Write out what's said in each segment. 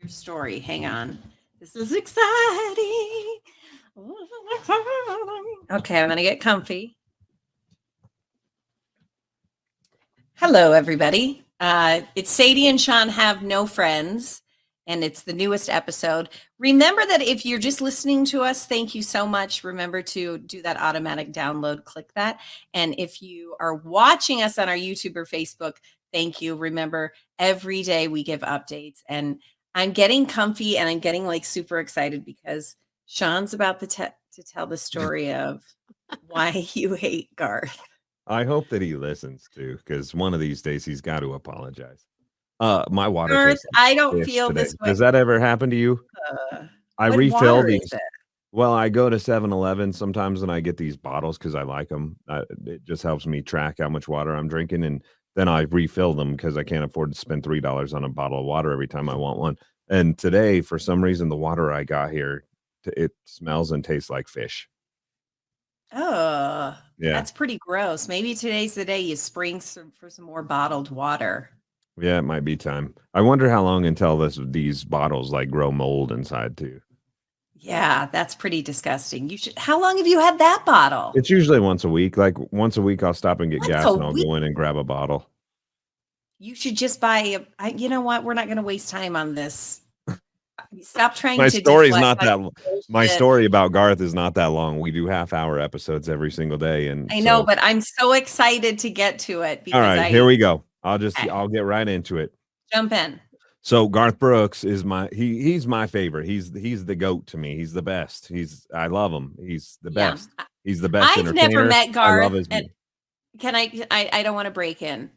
story. Hang on. This is exciting. Okay, I'm going to get comfy. Hello, everybody. It's Sadie and Shawn Have No Friends, and it's the newest episode. Remember that if you're just listening to us, thank you so much. Remember to do that automatic download, click that. And if you are watching us on our YouTube or Facebook, thank you. Remember, every day we give updates, and I'm getting comfy and I'm getting like super excited because Shawn's about to tell the story of why you hate Garth. I hope that he listens too, because one of these days he's got to apologize. My water Garth, tastes I like don't fish feel today. this way. Does that ever happen to you? I What refill water is these. it? Well, I go to 7-Eleven sometimes and I get these bottles because I like them. It just helps me track how much water I'm drinking, and then I refill them because I can't afford to spend $3 on a bottle of water every time I want one. And today, for some reason, the water I got here, it smells and tastes like fish. Oh, Yeah. that's pretty gross. Maybe today's the day you spring for some more bottled water. Yeah, it might be time. I wonder how long until these bottles like grow mold inside too. Yeah, that's pretty disgusting. How long have you had that bottle? It's usually once a week. Like once a week, I'll stop and get Once gas, a and I'll week? go in and grab a bottle. You should just buy you know what? We're not going to waste time on this. Stop trying My to story's deflect not like that. My bullshit. story about Garth is not that long. We do half-hour episodes every single day, and I know, so but I'm so excited to get to it all because right, here we go. I'll get right into it. Jump in. So Garth Brooks is he's my favorite. He's the GOAT to me. He's the best. I love him. He's the Yeah. best. He's the best I've entertainer. never met I Garth. love his Can I don't want to break in.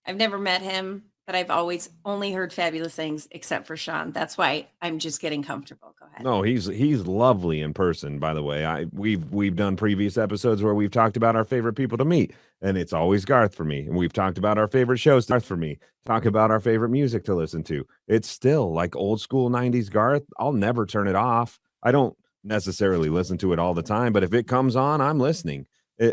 I've never met him, but I've always only heard fabulous things except for Shawn. That's why I'm just getting comfortable. Go ahead. No, he's lovely in person, by the way. We've done previous episodes where we've talked about our favorite people to meet, and it's always Garth for me. And we've talked about our favorite shows, Garth for me. Talk about our favorite music to listen to. It's still like old school 90s Garth. I'll never turn it off. I don't necessarily listen to it all the time, but if it comes on, I'm listening.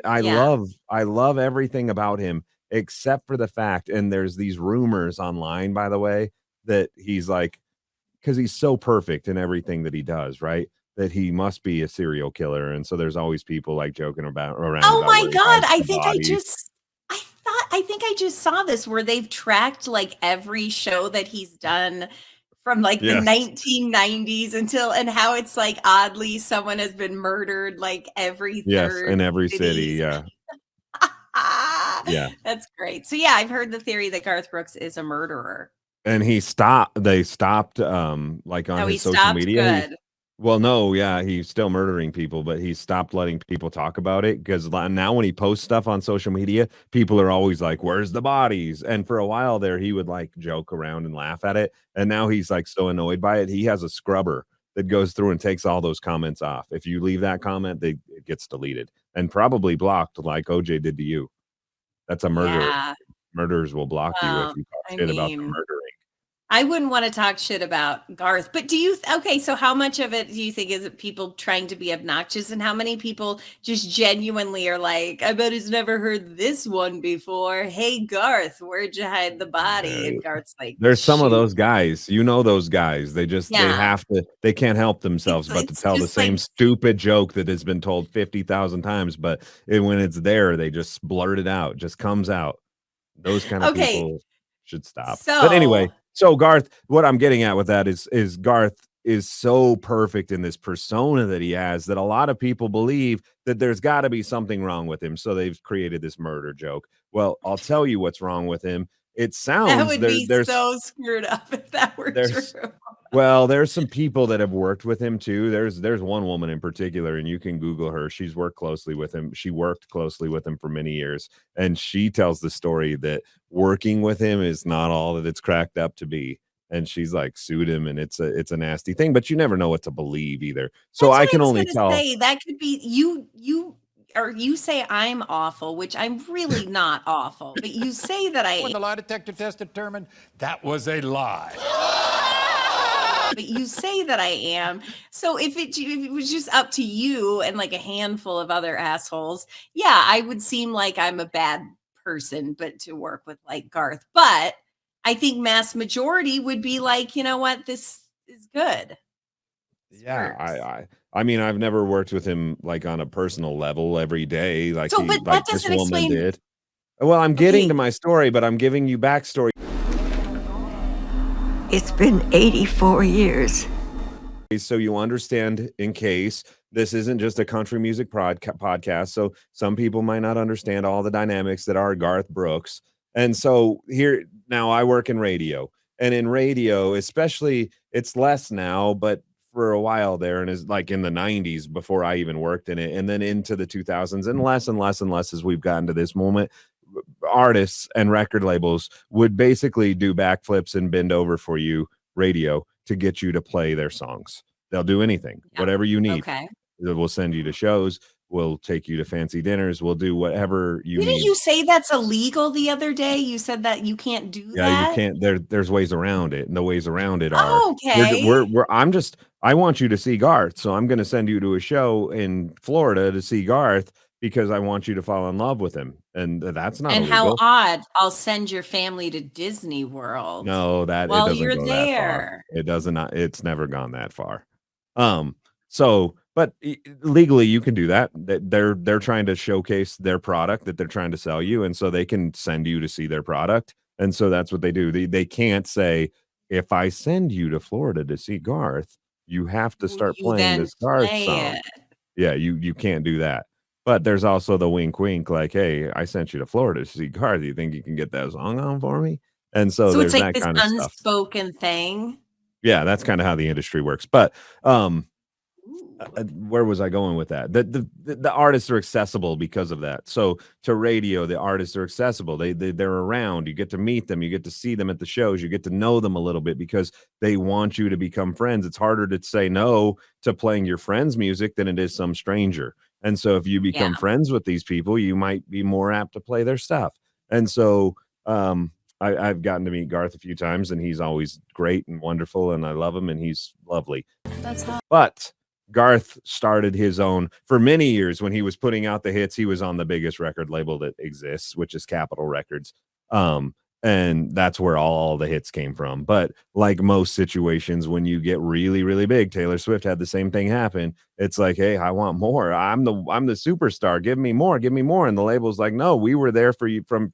I love everything about him except for the fact, and there's these rumors online, by the way, that he's like, because he's so perfect in everything that he does, right? That he must be a serial killer. And so there's always people like joking around. Oh about my where he God. hides the bodies. I think I just saw this where they've tracked like every show that he's done from like the Yes. 1990s and how it's like oddly someone has been murdered like every third in every city. city. Yeah. Yeah. That's great. So yeah, I've heard the theory that Garth Brooks is a murderer. And they stopped like on his social media. Good. Well, no, yeah, he's still murdering people, but he stopped letting people talk about it because now when he posts stuff on social media, people are always like, "Where's the bodies?" And for a while there, he would like joke around and laugh at it, and now he's like so annoyed by it. He has a scrubber that goes through and takes all those comments off. If you leave that comment, it gets deleted and probably blocked, like OJ did to you. That's a murderer. Yeah. Murderers will block you if you talk shit about them murdering. I wouldn't want to talk shit about Garth, but so how much of it do you think is it people trying to be obnoxious, and how many people just genuinely are like, I bet he's never heard this one before. Hey, Garth, where'd you hide the body? And Garth's like, there's some of those guys, those guys, they can't help themselves but to tell the same stupid joke that has been told 50,000 times. But when it's there, they just blurt it out, just comes out. Those kind of people should stop. But anyway, so Garth, what I'm getting at with that is Garth is so perfect in this persona that he has that a lot of people believe that there's got to be something wrong with him. So they've created this murder joke. Well, I'll tell you what's wrong with him. It sounds that would be so screwed up if that were true. Well, there's some people that have worked with him too. There's one woman in particular, and you can Google her. She's worked closely with him. She worked closely with him for many years, and she tells the story that working with him is not all that it's cracked up to be. And she's like sued him, and it's a nasty thing. But you never know what to believe either. So I can only tell. That could be you say I'm awful, which I'm really not awful, but you say that I am. When the lie detector test determined that was a lie. But you say that I am. So if it was just up to you and like a handful of other assholes, yeah, I would seem like I'm a bad person, but to work with like Garth. But I think mass majority would be like, you know what, this is good. This Yeah, works. I mean, I've never worked with him like on a personal level every day, like So, but that this doesn't woman explain. did. Well, I'm getting to Okay, my story, but I'm giving you backstory. It's been 84 years. So you understand, in case this isn't just a country music podcast, so some people might not understand all the dynamics that are Garth Brooks. And so here now I work in radio, and in radio especially, it's less now, but for a while there, and is like in the 90s before I even worked in it, and then into the 2000s, and less and less and less as we've gotten to this moment, artists and record labels would basically do backflips and bend over for you, radio, to get you to play their songs. They'll do anything, yeah, whatever you need. okay. We'll send you to shows. We'll take you to fancy dinners. We'll do whatever you Didn't need. you say that's illegal the other day? You said that you can't do Yeah, you that. can't. There's ways around it, and the ways around it are Oh, okay. I want you to see Garth, so I'm going to send you to a show in Florida to see Garth because I want you to fall in love with him, and that's not And how illegal. odd. I'll send your family to Disney World No, that it while doesn't you're go that far. there. It doesn't not it's never gone that far. So but legally you can do that. They're trying to showcase their product that they're trying to sell you, and so they can send you to see their product. And so that's what they do. They can't say, if I send you to Florida to see Garth, you have to Will start you playing then this Garth play song. it? Yeah, you can't do that. But there's also the wink wink, like, hey, I sent you to Florida to see Garth. You think you can get that song on for me? And so So it's there's like that this kind of stuff. unspoken thing? Yeah, that's kind of how the industry works. But Ooh. where was I going with that? The artists are accessible because of that. So to radio, the artists are accessible. They're around. You get to meet them. You get to see them at the shows. You get to know them a little bit because they want you to become friends. It's harder to say no to playing your friend's music than it is some stranger. And so if you Yeah. become friends with these people, you might be more apt to play their stuff. And so I've gotten to meet Garth a few times, and he's always great and wonderful, and I love him, and he's lovely. That's how. But Garth started his own for many years. When he was putting out the hits, he was on the biggest record label that exists, which is Capitol Records. And that's where all the hits came from. But like most situations, when you get really, really big, Taylor Swift had the same thing happen. It's like, hey, I want more. I'm the superstar. Give me more. Give me more. And the label's like, no, we were there for you from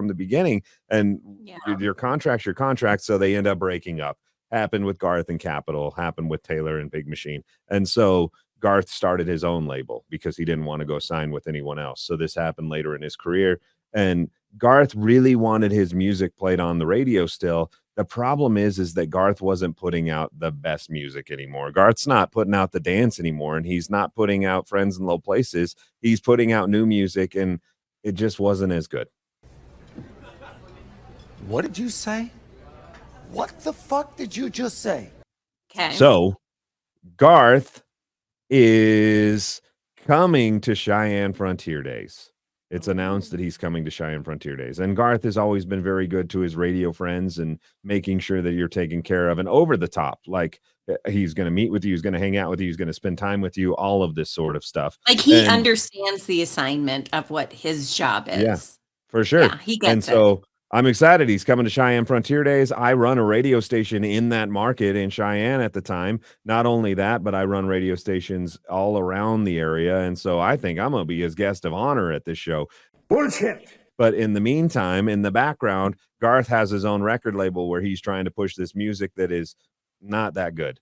the beginning. And Yeah. your contract's your contract. So they end up breaking up. Happened with Garth and Capitol, happened with Taylor and Big Machine. And so Garth started his own label because he didn't want to go sign with anyone else. So this happened later in his career. And Garth really wanted his music played on the radio still. The problem is that Garth wasn't putting out the best music anymore. Garth's not putting out the dance anymore, and he's not putting out Friends in Low Places. He's putting out new music, and it just wasn't as good. What did you say? What the fuck did you just say? Okay. So Garth is coming to Cheyenne Frontier Days. It's announced that he's coming to Cheyenne Frontier Days. And Garth has always been very good to his radio friends and making sure that you're taken care of, and over the top. Like, he's going to meet with you, he's going to hang out with you, he's going to spend time with you, all of this sort of stuff. Like he And understands the assignment of what his job is. yeah, for sure. Yeah, he gets And so I'm excited. He's coming to Cheyenne Frontier Days. I run a radio station in that market in Cheyenne at the time. Not only that, but I run radio stations all around the area. And so I think I'm going to be his guest of honor at this show. Bullshit. But in the meantime, in the background, Garth has his own record label where he's trying to push this music that is not that good.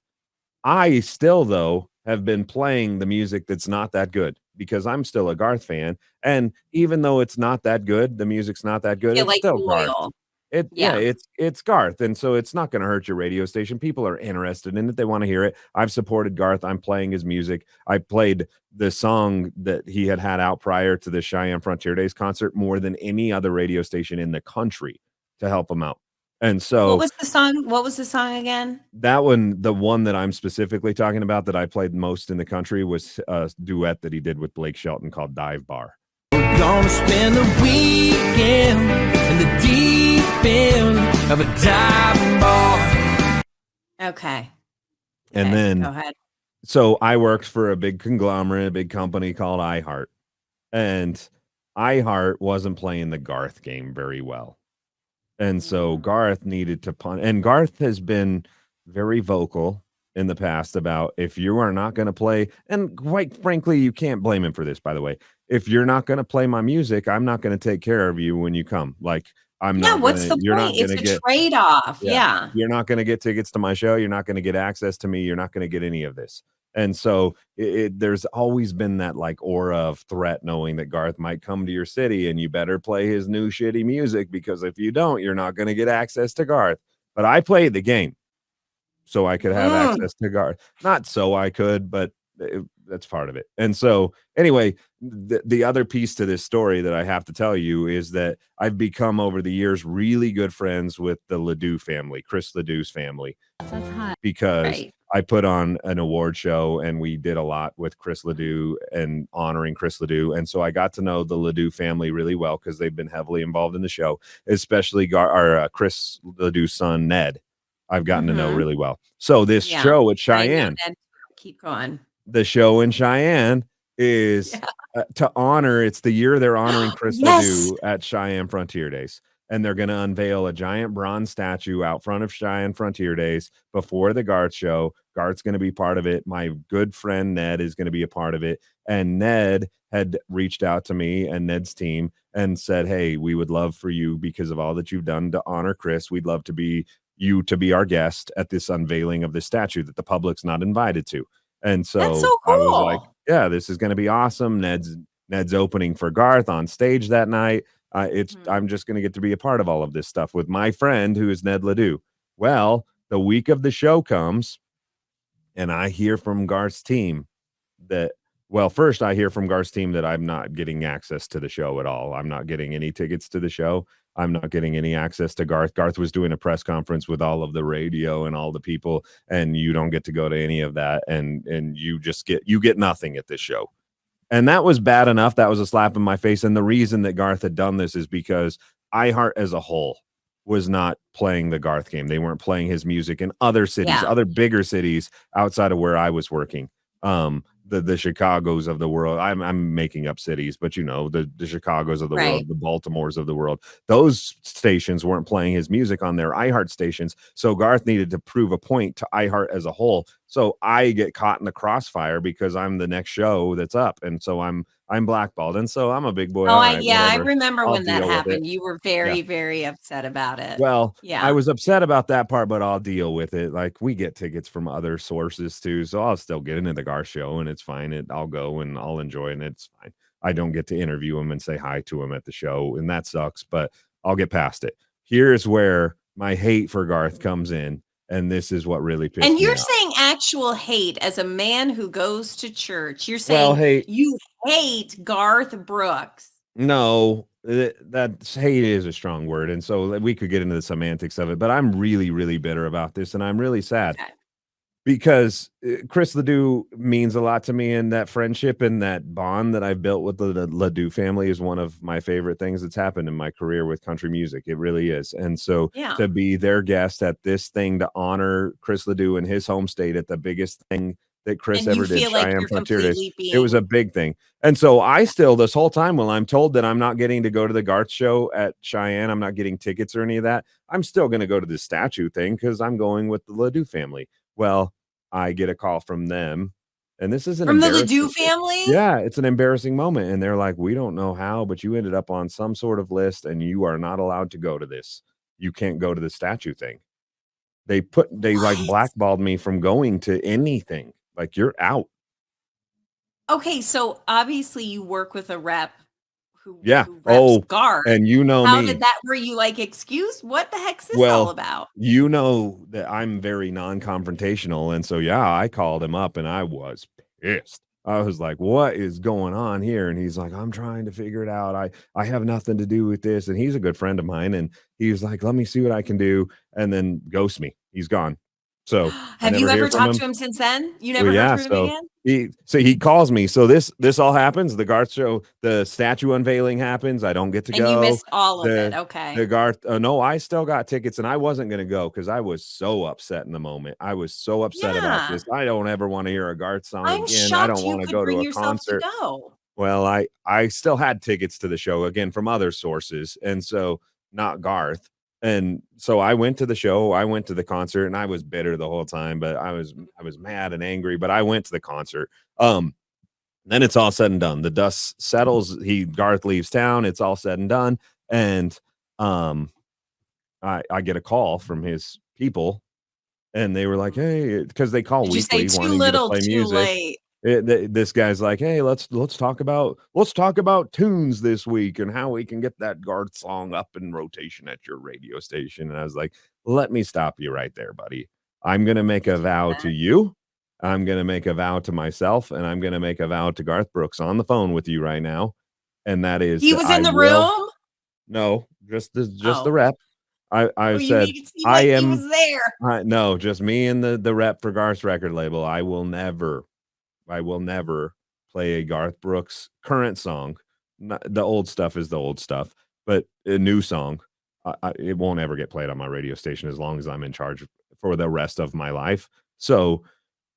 I still, though, have been playing the music that's not that good because I'm still a Garth fan. And even though it's not that good, the music's not that good, Yeah, it's like still Garth. loyal. Yeah, Yeah. it's Garth. And so it's not going to hurt your radio station. People are interested in it. They want to hear it. I've supported Garth. I'm playing his music. I played the song that he had out prior to the Cheyenne Frontier Days concert more than any other radio station in the country to help him out. And so What was the song? What was the song again? that one, the one that I'm specifically talking about that I played most in the country, was a duet that he did with Blake Shelton called Dive Bar. We're gonna spend the weekend in the deep end of a dive bar. Okay. And Okay, then go ahead. so I worked for a big conglomerate, a big company called iHeart. And iHeart wasn't playing the Garth game very well. And so Garth needed to punt. And Garth has been very vocal in the past about if you are not going to play, and quite frankly, you can't blame him for this, by the way. If you're not going to play my music, I'm not going to take care of you when you come. Like, Yeah, what's the you're point? not going It's to a get, trade-off. yeah, Yeah. you're not going to get tickets to my show. You're not going to get access to me. You're not going to get any of this. And so there's always been that like aura of threat, knowing that Garth might come to your city and you better play his new shitty music, because if you don't, you're not going to get access to Garth. But I played the game so I could have Mm. access to Garth. Not so I could, but that's part of it. And so, anyway, the other piece to this story that I have to tell you is that I've become over the years really good friends with the Ledoux family, Chris Ledoux's family, because Right. I put on an award show and we did a lot with Chris Ledoux and honoring Chris Ledoux. And so I got to know the Ledoux family really well because they've been heavily involved in the show, especially Chris Ledoux's son, Ned. I've gotten to know Mhm. really well. So this Yeah. show at I know Cheyenne, that. Keep going. the show in Cheyenne is Yeah. to honor, it's the year they're honoring Chris Yes. Ledoux at Cheyenne Frontier Days. And they're going to unveil a giant bronze statue out front of Cheyenne Frontier Days before the Garth show. Garth's going to be part of it. My good friend Ned is going to be a part of it. And Ned had reached out to me and Ned's team and said, hey, we would love for you, because of all that you've done to honor Chris, we'd love to be our guest at this unveiling of this statue that the public's not invited to. And That's so so I was like, cool. yeah, this is going to be awesome. Ned's opening for Garth on stage that night. Mhm. I'm just going to get to be a part of all of this stuff with my friend who is Ned Ledoux. Well, the week of the show comes and I hear from Garth's team that, well, first I hear from Garth's team that I'm not getting access to the show at all. I'm not getting any tickets to the show. I'm not getting any access to Garth. Garth was doing a press conference with all of the radio and all the people, and you don't get to go to any of that. And you just get nothing at this show. And that was bad enough. That was a slap in my face. And the reason that Garth had done this is because iHeart as a whole was not playing the Garth game. They weren't playing his music in other cities, Yeah. other bigger cities outside of where I was working. The Chicagos of the world. I'm making up cities, but you know, the Chicagos of the Right. world, the Baltimores of the world. Those stations weren't playing his music on their iHeart stations. So Garth needed to prove a point to iHeart as a whole. So I get caught in the crossfire because I'm the next show that's up. And so I'm blackballed. And so I'm a big boy. Oh, All I right, yeah, I whatever. remember I'll when that deal with it. happened. You were Yeah. very, very upset about it. Well, I Yeah. was upset about that part, but I'll deal with it. Like, we get tickets from other sources too, so I'll still get into the Garth show, and it's fine. I'll go and I'll enjoy it, and it's fine. I don't get to interview him and say hi to him at the show, and that sucks, but I'll get past it. Here's where my hate for Garth comes in, and this is what really pissed And me you're off. saying actual hate as a man who goes to church. You're Well, saying hey, you hate Garth Brooks. no, that hate is a strong word, and so we could get into the semantics of it, but I'm really, really bitter about this, and I'm really sad. Okay. Because Chris Ledoux means a lot to me, and that friendship and that bond that I've built with the Ledoux family is one of my favorite things that's happened in my career with country music. It really is. And so Yeah. to be their guest at this thing to honor Chris Ledoux in his home state at the biggest thing that Chris And you ever did, feel like Cheyenne you're Frontier Days, completely it was being a big thing. And so I still, this whole time, while I'm told that I'm not getting to go to the Garth show at Cheyenne, I'm not getting tickets or any of that, I'm still going to go to the statue thing because I'm going with the Ledoux family. Well, I get a call from them, and this is an from the embarrassing Ledoux family? yeah, it's an embarrassing moment, and they're like, "We don't know how, but you ended up on some sort of list, and you are not allowed to go to this. You can't go to the statue thing." They like What? blackballed me from going to anything. Like, you're out. Okay, so obviously you work with a rep Yeah. who reps Oh, Garth. and you know How me. did that were you like, "Excuse? What the heck's this all Well, about?" you know that I'm very non-confrontational, and so yeah, I called him up and I was pissed. I was like, "What is going on here?" And he's like, "I'm trying to figure it out. I have nothing to do with this." And he's a good friend of mine, and he's like, "Let me see what I can do," and then ghost me. He's gone. So I Have you never hear ever from talked him. to him since then? You Well, never heard yeah, from him so again? he calls me. So this all happens. The Garth show, the statue unveiling happens. I don't get to And you go. missed all of it. The Okay. Garth no, I still got tickets and I wasn't gonna go because I was so upset in the moment. I was so upset about Yeah. this. I don't ever want to hear a Garth song I'm again. I don't shocked you want to could go to bring a yourself to concert. go. Well, I still had tickets to the show again from other sources, and so not Garth. And so I went to the show, I went to the concert, and I was bitter the whole time, but I was mad and angry, but I went to the concert. Then it's all said and done. The dust settles. Garth leaves town. It's all said and done. And I get a call from his people, and they were like, "Hey," because they call Did you say weekly too wanting you to little, play too music. late? This guy's like, "Hey, let's talk about tunes this week and how we can get that Garth song up in rotation at your radio station." And I was like, "Let me stop you right there, buddy. I'm gonna make a vow to you. I'm gonna make a vow to myself, and I'm gonna make a vow to Garth Brooks on the phone with you right now. And that is He that was I in the will room? no, just the Oh. rep. I Oh, you said made it seem I like he am was there. no, just me and the rep for Garth's record label. I will never play a Garth Brooks current song. The old stuff is the old stuff, but a new song, it won't ever get played on my radio station as long as I'm in charge for the rest of my life. So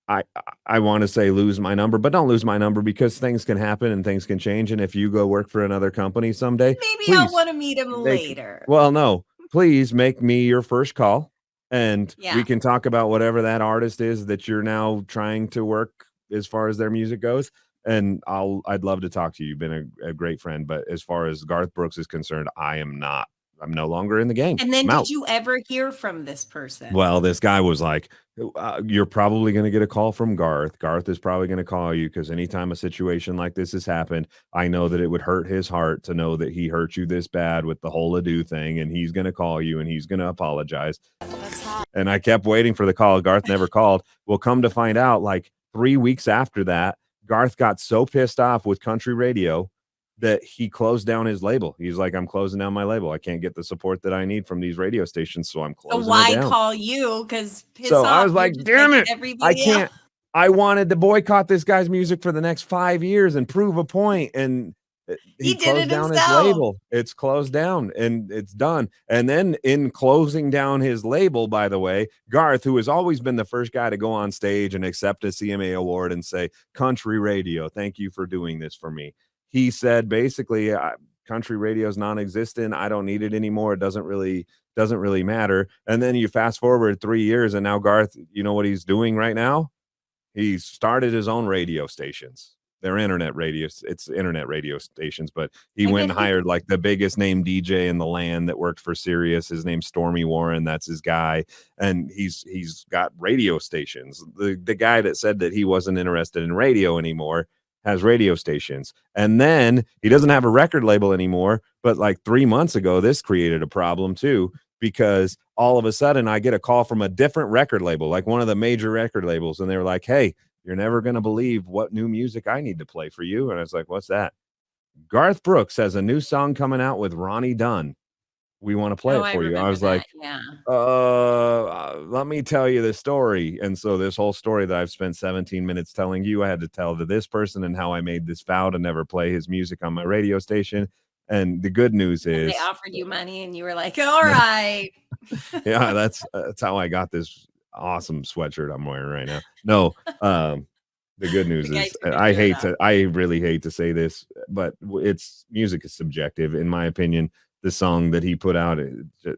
I I want to say lose my number, but don't lose my number because things can happen and things can change. And if you go work for another company someday, Maybe I'll please wanna meet him make later. well, no, please make me your first call, and we Yeah. can talk about whatever that artist is that you're now trying to work as far as their music goes. And I'd love to talk to you. You've been a great friend, but as far as Garth Brooks is concerned, I'm no longer in the game. And then I'm out. did you ever hear from this person? Well, this guy was like, "You're probably going to get a call from Garth. Garth is probably going to call you because anytime a situation like this has happened, I know that it would hurt his heart to know that he hurt you this bad with the whole ado thing, and he's going to call you and he's going to apologize." And I kept waiting for the call. Garth never called. Well, come to find out, like 3 weeks after that, Garth got so pissed off with country radio that he closed down his label. He's like, "I'm closing down my label. I can't get the support that I need from these radio stations, so I'm So closing it why down." call you? Because piss So I off, was you're like, just "Damn like it. I everybody else. can't." I wanted to boycott this guy's music for the next 5 years and prove a point, and He he did closed it down his himself. label. It's closed down and it's done. And then in closing down his label, by the way, Garth, who has always been the first guy to go on stage and accept a CMA award and say, "Country radio, thank you for doing this for me." He said basically, country radio is non-existent. I don't need it anymore. It doesn't really matter. And then you fast forward 3 years and now Garth, you know what he's doing right now? He's started his own radio stations. They're internet radios. It's internet radio stations, but he I went bet and he hired like the biggest name DJ in the land that worked for Sirius. His name's Stormy Warren. That's his guy. And he's got radio stations. The guy that said that he wasn't interested in radio anymore has radio stations. And then he doesn't have a record label anymore. But like 3 months ago, this created a problem too, because all of a sudden I get a call from a different record label, like one of the major record labels. And they were like, "Hey, you're never going to believe what new music I need to play for you." And I was like, "What's that?" "Garth Brooks has a new song coming out with Ronnie Dunn. We want to play Oh, it I for you." I remember was that, like, yeah. let me tell you the story. And so this whole story that I've spent 17 minutes telling you, I had to tell to this person and how I made this vow to never play his music on my radio station. And the good news And they is, offered you money and you were like, "All right." yeah, that's how I got this awesome sweatshirt I'm wearing right now. No, the good The news guy is, took his shirt off. I really hate to say this, but it's music is subjective. In my opinion, the song that he put out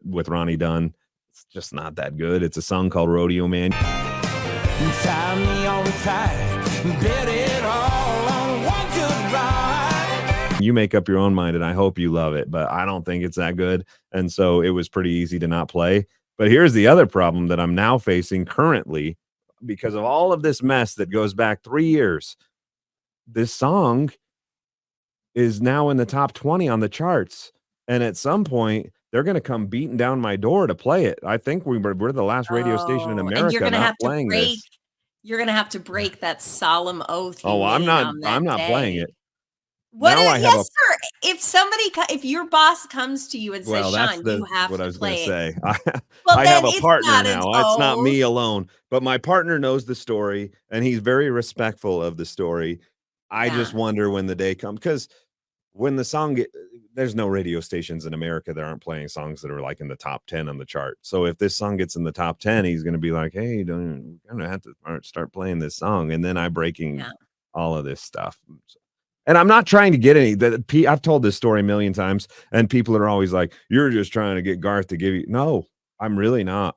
with Ronnie Dunn, it's just not that good. It's a song called Rodeo Man. Tie me on tight, bet it all on one good ride. You make up your own mind, and I hope you love it, but I don't think it's that good. And so it was pretty easy to not play. But here's the other problem that I'm now facing currently because of all of this mess that goes back 3 years. This song is now in the top 20 on the charts. And at some point, they're going to come beating down my door to play it. I think we're the last radio station in Oh, and America not playing this. you're gonna have to break that solemn oath you Oh, made on that I'm not playing day. it. What Now I have yes, sir. If your boss comes to you and says, Well, that's "Sean, you have what I to was going to play it." say. Well, I have then a it's partner not an now. It's not oath. me alone, but my partner knows the story and he's very respectful of the story. I Yeah. just wonder when the day comes because when the song there's no radio stations in America that aren't playing songs that are like in the top 10 on the chart. So if this song gets in the top 10, he's going to be like, "Hey, we're going to have to start playing this song." And then I'm breaking Yeah. all of this stuff. And I'm not trying to get any that I've told this story a million times, and people are always like, "You're just trying to get Garth to give you." No, I'm really not.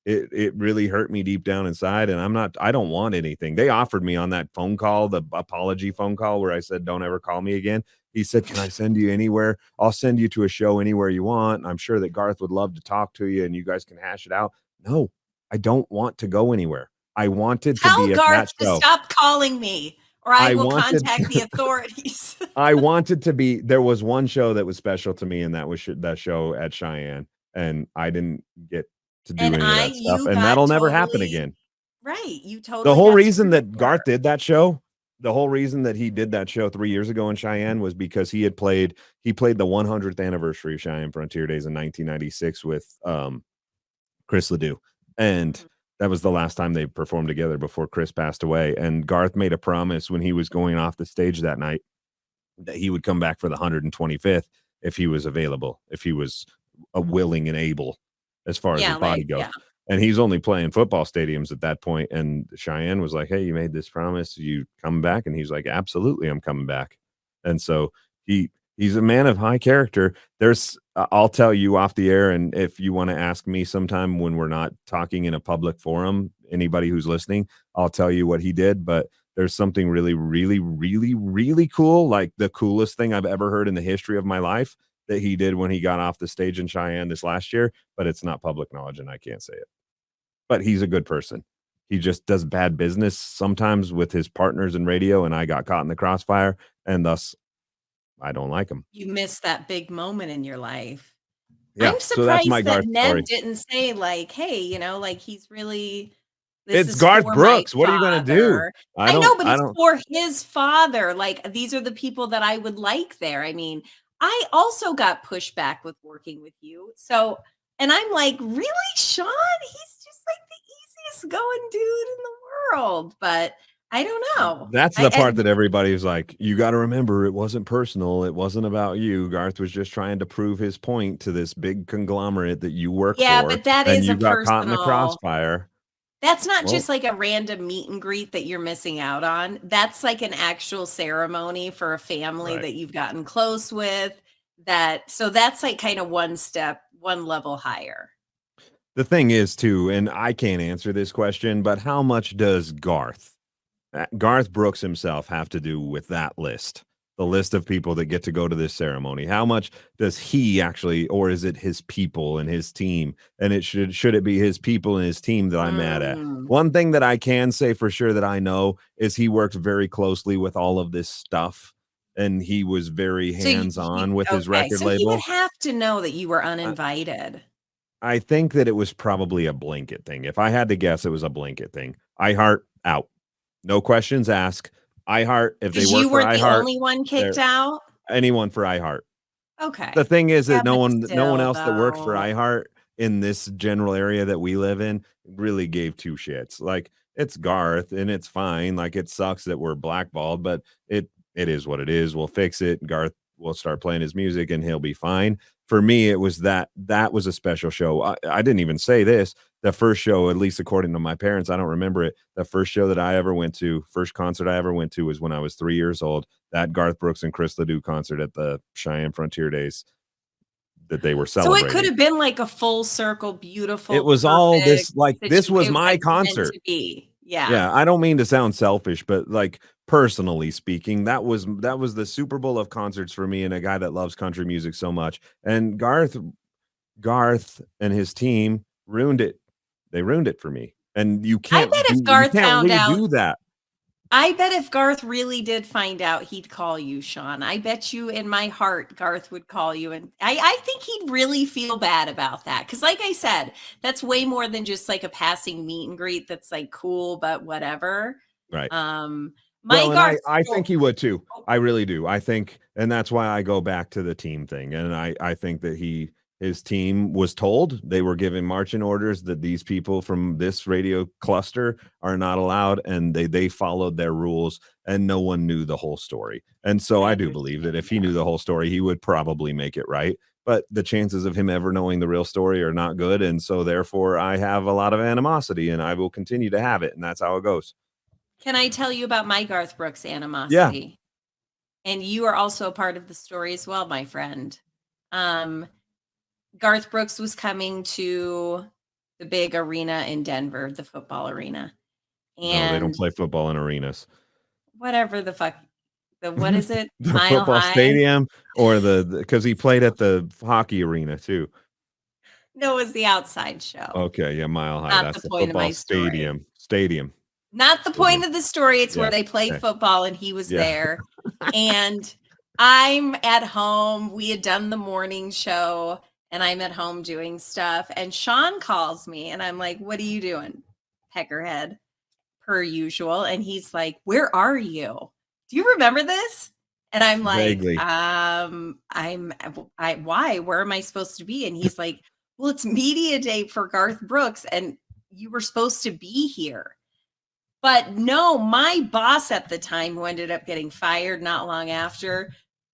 It really hurt me deep down inside, and I don't want anything. They offered me on that phone call, the apology phone call where I said, "Don't ever call me again." He said, "Can I send you anywhere? I'll send you to a show anywhere you want. I'm sure that Garth would love to talk to you and you guys can hash it out." No, I don't want to go anywhere. I wanted to Tell be at that Garth to show. stop calling me, or I I will wanted contact the authorities. I wanted to be there was one show that was special to me, and that was that show at Cheyenne, and I didn't get to do And any of that stuff, you and got that'll never happen totally again. right. You The totally whole got reason screwed that Garth over. did that show, the whole reason that he did that show 3 years ago in Cheyenne was because he played the 100th anniversary of Cheyenne Frontier Days in 1996 with Chris Ledoux, and that was the last time they performed together before Chris passed away. And Garth made a promise when he was going off the stage that night that he would come back for the 125th if he was available, if he was willing and able, as far as his body goes. Yeah. And he's only playing football stadiums at that point. And Cheyenne was like, "Hey, you made this promise. You come back?" And he's like, "Absolutely, I'm coming back." And so he's a man of high character. I'll tell you off the air, and if you want to ask me sometime when we're not talking in a public forum, anybody who's listening, I'll tell you what he did. But there's something really, really, really, really cool, like the coolest thing I've ever heard in the history of my life, that he did when he got off the stage in Cheyenne this last year. But it's not public knowledge, and I can't say it. But he's a good person. He just does bad business sometimes with his partners in radio, and I got caught in the crossfire, and thus I don't like him. You missed that big moment in your life. Yeah, I'm so that's my surprised that Garth Ned story. didn't say like, "Hey, like he's really this It's is Garth for Brooks. my What are you gonna do? father." I know, but I it's don't for his father. Like these are the people that I would like there. I mean, I also got pushback with working with you. So, and I'm like, "Really, Shawn? He's just like the easiest going dude in the world." But I don't know. That's the part that everybody's like, "You gotta remember, it wasn't personal. It wasn't about you. Garth was just trying to prove his point to this big conglomerate that you work Yeah, for, but that and is you a got caught in the personal crossfire." that's not Well, just like a random meet and greet that you're missing out on. That's like an actual ceremony for a family right. that you've gotten close with. So that's like kind of one level higher. The thing is too, and I can't answer this question, but how much does Garth Brooks himself have to do with that list? The list of people that get to go to this ceremony. How much does he actually, or is it his people and his team? And it should it be his people and his team that I'm mad at? Mm. One thing that I can say for sure that I know is he worked very closely with all of this stuff, and he was very So hands-on with his okay, record so he would label. have to know that you were I, uninvited. I think that it was probably a blanket thing. If I had to guess, it was a blanket thing. iHeart out. No questions asked. iHeart, if they Because work you for weren't the iHeart, only one kicked they're out. anyone for iHeart. Okay. The thing is Yeah, that but no one still else that worked for though. iHeart in this general area that we live in really gave two shits. Like, it's Garth and it's fine. Like, it sucks that we're blackballed, but it is what it is. We'll fix it. Garth will start playing his music and he'll be fine. For me, it was that was a special show. I didn't even say this. The first show, at least according to my parents, I don't remember it. The first show that I ever went to, first concert I ever went to was when I was 3 years old. That Garth Brooks and Chris Ledoux concert at the Cheyenne Frontier Days that they were So it could celebrating. have been like a full circle, beautiful, It was all this, perfect like, this was it my like meant concert. to be. Yeah. Yeah, I don't mean to sound selfish, but like personally speaking, that was the Super Bowl of concerts for me and a guy that loves country music so much. And Garth and his team ruined it. They ruined it for me. And you I bet if Garth found out, redo that. I bet if Garth really did find out, he'd call you, Shawn. I bet you in my heart, Garth would call you. And I think he'd really feel bad about that. Because like I said, that's way more than just like a passing meet and greet that's like cool, but whatever. Right. My Well, and Garth I think he would too. I really do. I think, and that's why I go back to the team thing. And I think that his team was told, they were given marching orders that these people from this radio cluster are not allowed, and they followed their rules, and no one knew the whole story. And so I do believe that if he knew the whole story, he would probably make it right. But the chances of him ever knowing the real story are not good. And so therefore I have a lot of animosity, and I will continue to have it. And that's how it goes. Can I tell you about my Garth Brooks Yeah. animosity? and you are also a part of the story as well, my friend. Garth Brooks was coming to the big arena in Denver, the football arena. No, they don't And play football in arenas. whatever the fuck, what is it? The Mile football High? stadium or because he played at the hockey arena too. No, it was the outside show. Okay, yeah, Mile High. Not That's the the point of football my story. stadium. Not the point of the story. It's Yeah, where they play okay. football and he was Yeah. there. And I'm at home. We had done the morning show and I'm at home doing stuff. And Shawn calls me and I'm like, what are you doing? Peckerhead, per usual. And he's like, where are you? Do you remember this? And I'm like, Vaguely. why? Where am I supposed to be? And he's like, well, it's media day for Garth Brooks and you were supposed to be here. But no, my boss at the time, who ended up getting fired not long after,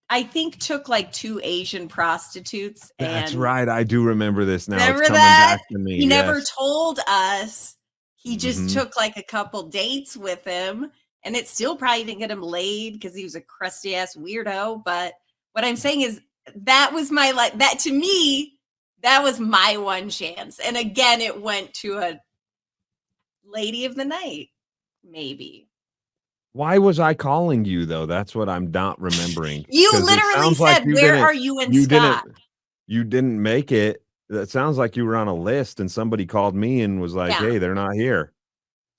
I think took like 2 Asian prostitutes. That's and right. I do remember this now. Remember It's coming that? back to me. He never Yes. told us. He just Mhm. took like a couple dates with him, and it still probably didn't get him laid because he was a crusty ass weirdo. But what I'm saying is that was my that to me, that was my one chance. And again, it went to a lady of the night, maybe. Why was I calling you though? That's what I'm not remembering. You 'Cause it literally sounds like said, you "Where didn't- are you and you Scott?" didn't make it. That sounds like you were on a list and somebody called me and was like, Yeah. "Hey, they're not here."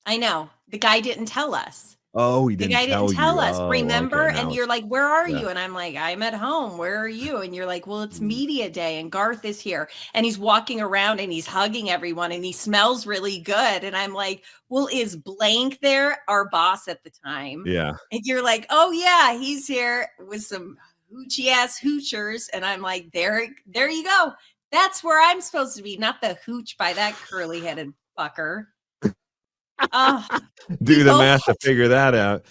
I know. The guy didn't tell us. Oh, he The didn't guy didn't tell you. us. Oh, Remember? okay, now And you're it's like, "Where are yeah. you?" And I'm like, "I'm at home. Where are you?" And you're like, "Well, it's Mm. media day and Garth is here and he's walking around and he's hugging everyone and he smells really good." And I'm like, "Well, is blank there?" Our boss at the time. Yeah. And you're like, "Oh yeah, he's here with some hoochie ass hoochers." And I'm like, there you go. That's where I'm supposed to be, not the hooch by that curly headed fucker. Oh, Do the both math to figure that out.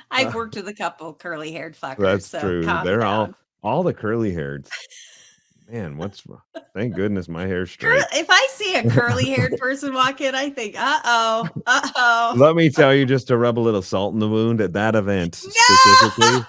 I've worked with a couple curly haired fuckers, That's so true. calm They're down. all the curly haired. Man, thank goodness my hair's straight. If I see a curly haired person walk in, I think, uh-oh. Let me tell you, just to rub a little salt in the wound at that event No! specifically.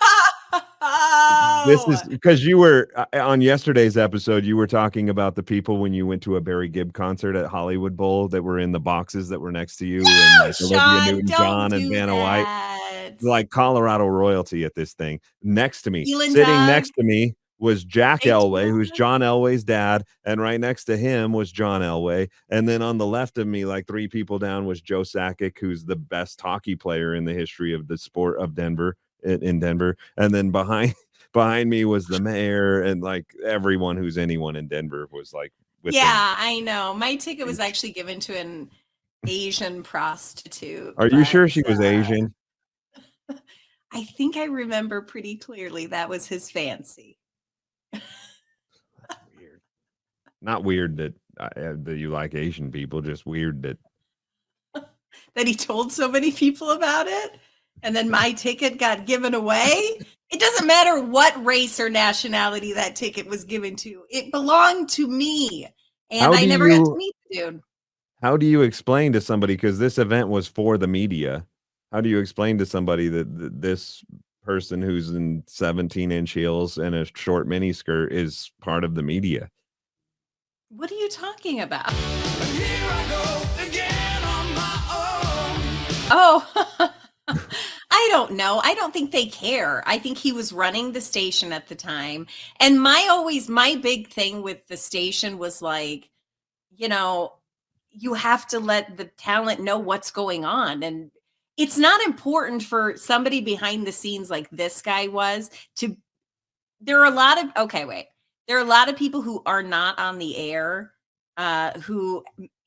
This is because you were on yesterday's episode, you were talking about the people when you went to a Barry Gibb concert at Hollywood Bowl that were in the boxes that were next to you, and like Olivia Shawn, Newton-John and don't do Vanna White, that. like Colorado royalty at this thing. Next to me, Elon sitting Doug. next to me was Jack Hey, Elway, who's John. John Elway's dad, and right next to him was John Elway, and then on the left of me, like 3 people down, was Joe Sakic, who's the best hockey player in the history of the sport of Denver, in Denver, and then behind me was the mayor, and like everyone who's anyone in Denver was like with them. Yeah, I know. My ticket was actually given to an Asian prostitute. Are you sure but, she was Asian? I think I remember pretty clearly that was his fancy. Weird. Not weird that you like Asian people, just weird that That he told so many people about it, and then my ticket got given away. It doesn't matter what race or nationality that ticket was given to. It belonged to me, and How I do never got to you- meet the dude. How do you explain to somebody, because this event was for the media, how do you explain to somebody that this person who's in 17-inch heels and a short mini skirt is part of the media? What are you talking about? Here I go again on my own. Oh, I don't know. I don't think they care. I think he was running the station at the time. And my big thing with the station was like, you know, you have to let the talent know what's going on. And it's not important for somebody behind the scenes like this guy was to, there are a lot of, okay, wait. There are a lot of people who are not on the air, who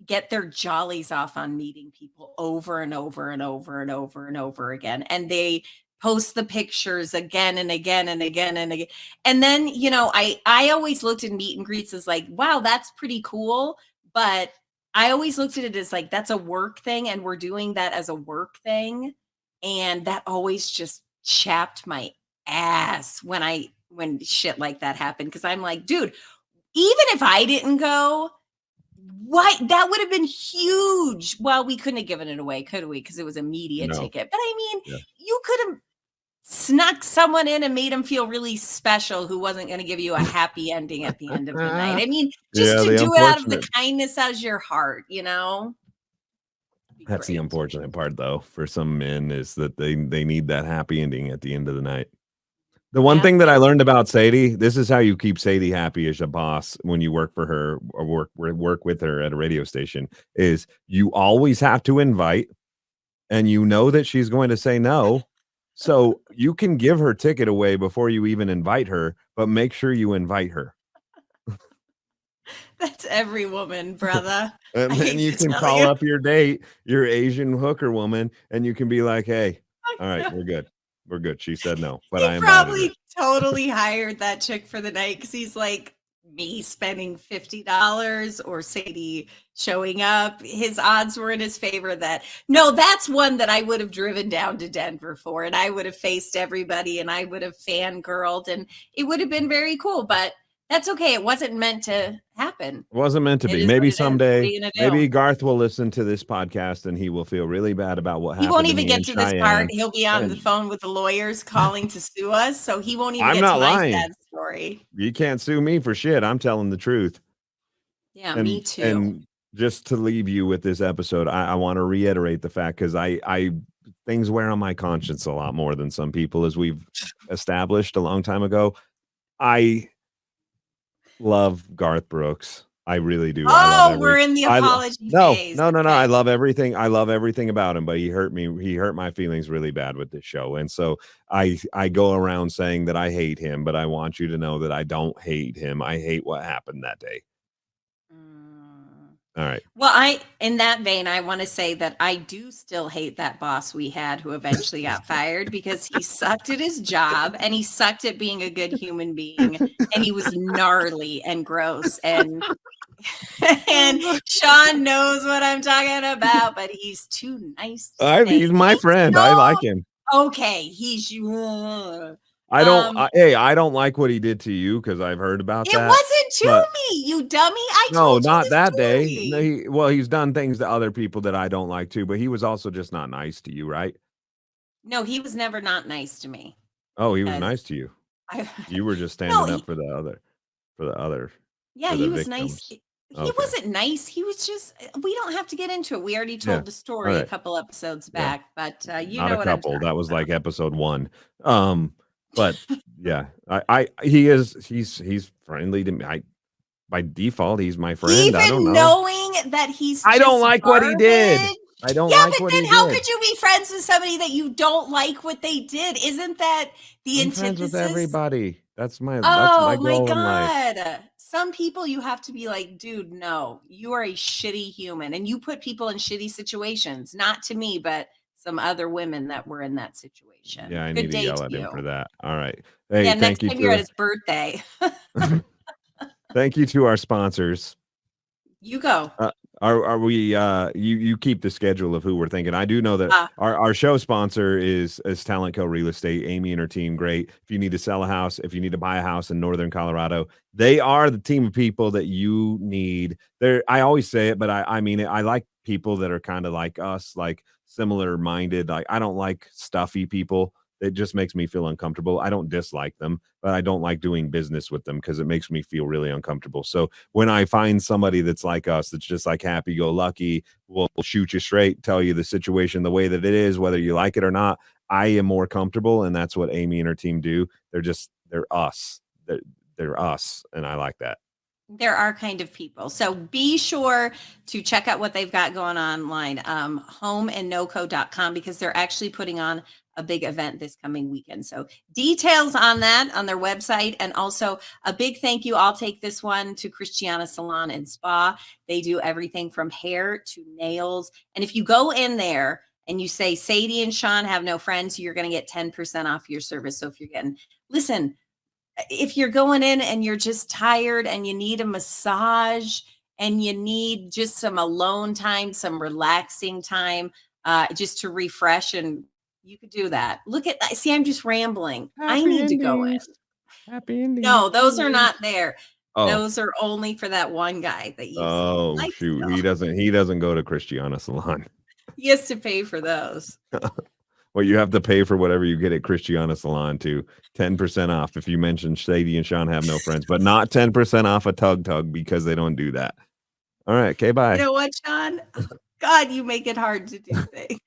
get their jollies off on meeting people over and over and over and over and over again. And they post the pictures again and again and again and again. And then, you know, I always looked at meet and greets as like, wow, that's pretty cool. But I always looked at it as like, that's a work thing. And we're doing that as a work thing. And that always just chapped my ass when shit like that happened. Cause I'm like, dude, even if I didn't go, what, that would have been huge. Well, we couldn't have given it away, could we? Because it was a media No. ticket. But I mean, Yeah. you could have snuck someone in and made him feel really special who wasn't going to give you a happy ending at the end of the night. I mean, just Yeah, to the do it out of the unfortunate. kindness of your heart, you know? Be That's the great. unfortunate part, though, for some men is that they need that happy ending at the end of the night. The one Yeah. thing that I learned about Sadie, this is how you keep Sadie happy as a boss when you work for her or work with her at a radio station, is you always have to invite, and you know that she's going to say no. So you can give her ticket away before you even invite her, but make sure you invite her. That's every woman, brother. And I then hate you to can tell call you. up your date, your Asian hooker woman, and you can be like, hey, all right, we're good. We're good. She said no, but I He invited her. probably totally hired that chick for the night because he's like, me spending $50 or Sadie showing up. His odds were in his favor that no, that's one that I would have driven down to Denver for, and I would have faced everybody and I would have fangirled, and it would have been very cool. But that's okay. It wasn't meant to happen. Wasn't meant to It be. is what Maybe it is. What are someday, you gonna do? maybe Garth will listen to this podcast and he will feel really bad about what He happened won't to even me get in to this part. Cheyenne. He'll be on the And phone with the lawyers calling to sue us, so he won't even I'm get to not my lying. sad story. You can't sue me for shit. I'm telling the truth. Yeah, me too. And just to leave you with this episode, I want to reiterate the fact, because I things wear on my conscience a lot more than some people, as we've established a long time ago. I love Garth Brooks. I really do. Oh, we're in the I lo- apology no, phase. no, no, no. Okay. I love everything. I love everything about him, but he hurt me. He hurt my feelings really bad with this show. And so I go around saying that I hate him, but I want you to know that I don't hate him. I hate what happened that day. All right. Well, in that vein, I want to say that I do still hate that boss we had who eventually got fired because he sucked at his job and he sucked at being a good human being, and he was gnarly and gross, and Shawn knows what I'm talking about, but he's too nice to say. He's my friend. I like him. Okay, he's I don't. I don't like what he did to you, because I've heard about it that. wasn't to but- me, you dummy. I No, told you not the that story. day. No, he's done things to other people that I don't like too, but he was also just not nice to you, right? No, he was never not nice to me. Oh, he was Because nice to you. I, You were just standing up for the other. yeah, for he the was victims. nice. He Okay. wasn't nice. He was just. We don't have to get into it. We already told Yeah. the story All a right. couple episodes back, but you Not know a what I'm couple. talking That was about. like episode 1. But yeah, he's friendly to me. By default, he's my friend. Even I don't know. knowing that he's. I don't just like what he did. garbage. I don't Yeah, like but what then he how did. could you be friends with somebody that you don't like what they did? Isn't that the I'm friends antithesis? with everybody. That's my Oh my goal in life. God. Some people you have to be like, dude, no, you are a shitty human. And you put people in shitty situations, not to me, but some other women that were in that situation. Yeah, I Good need to day yell to at him you. for that. All right. Hey, Yeah, thank next you time you're at to his birthday. thank you to our sponsors. You go. Are we you keep the schedule of who we're thinking. I do know that our show sponsor is Tallent Co Real Estate. Amy and her team, great. If you need to sell a house, if you need to buy a house in northern Colorado, they are the team of people that you need. I always say it, but I mean it. I like people that are kind of like us, like similar minded. Like, I don't like stuffy people. It just makes me feel uncomfortable. I don't dislike them, but I don't like doing business with them because it makes me feel really uncomfortable. So when I find somebody that's like us, that's just like happy go lucky, we'll shoot you straight, tell you the situation the way that it is, whether you like it or not, I am more comfortable. And that's what Amy and her team do. They're us. They're us. And I like that. There are kind of people. So be sure to check out what they've got going on online, homeandnoco.com, because they're actually putting on a big event this coming weekend. So details on that on their website. And also a big thank you. I'll take this one to Cristiana Salon and Spa. They do everything from hair to nails. And if you go in there and you say Sadie and Shawn have no friends, you're going to get 10% off your service. So if you're listen, if you're going in and you're just tired and you need a massage and you need just some alone time, some relaxing time, just to refresh, and you could do that. See, I'm just rambling. I need to go in. Happy endings. No, those are not there. Oh. Those are only for that one guy that you. Oh, shoot. He doesn't go to Cristiana Salon. He has to pay for those. Well, you have to pay for whatever you get at Cristiana Salon too. 10% off if you mention Sadie and Shawn have no friends, but not 10% off a tug because they don't do that. All right. Okay. Bye. You know what, Shawn? God, you make it hard to do things.